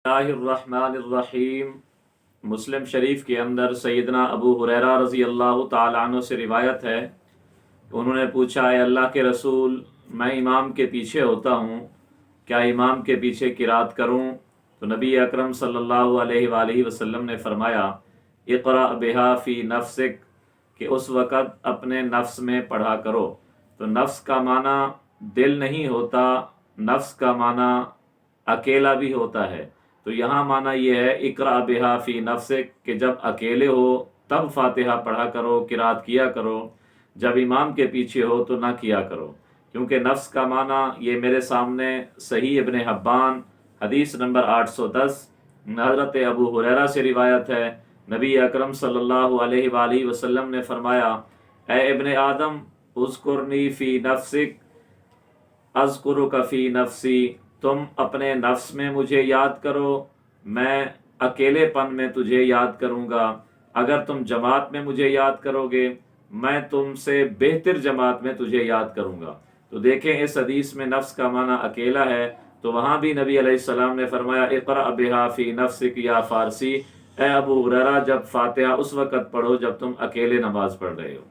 बिस्मिल्लाहिर्रहमानिर्रहीम। मुस्लिम शरीफ के अंदर सैयदना अबू हुरैरा रज़ी अल्लाह तआला अन्हु से रिवायत है, उन्होंने पूछा, है अल्लाह के रसूल, मैं इमाम के पीछे होता हूँ, क्या इमाम के पीछे किरात करूँ? तो नबी अकरम सल्लल्लाहु अलैहि वसल्लम ने फरमाया, इक़रा बिहा फ़ी नफ्सिक, कि उस वक़्त अपने नफ्स में पढ़ा करो। तो नफ्स का माना दिल नहीं होता, नफ्स का माना अकेला भी होता है। तो यहाँ माना यह है, इक़रा बिहा फ़ी नफ्सिक, कि जब अकेले हो तब फातिहा पढ़ा करो, किरात किया करो, जब इमाम के पीछे हो तो ना किया करो। क्योंकि नफ्स का माना ये मेरे सामने सही इब्ने हब्बान हदीस नंबर 810 हज़रत अबू हुरैरा से रिवायत है। नबी अकरम सल्लल्लाहु अलैहि वसल्लम ने फरमाया, ए इब्ने आदम, उज़कुरनी फ़ी नफ्सिक अज़कुरुका फ़ी नफ्सी, तुम अपने नफ्स में मुझे याद करो, मैं अकेलेपन में तुझे याद करूँगा। अगर तुम जमात में मुझे याद करोगे, मैं तुमसे बेहतर जमात में तुझे याद करूँगा। तो देखें, इस हदीस में नफ्स का माना अकेला है, तो वहाँ भी नबी अलैहिस्सलाम ने फरमाया, इक़रा बिहा फ़ी नफ्सिक या फ़ारसी, ए अबू हुरैरा, जब फातिहा उस वक़्त पढ़ो जब तुम अकेले नमाज पढ़ रहे हो।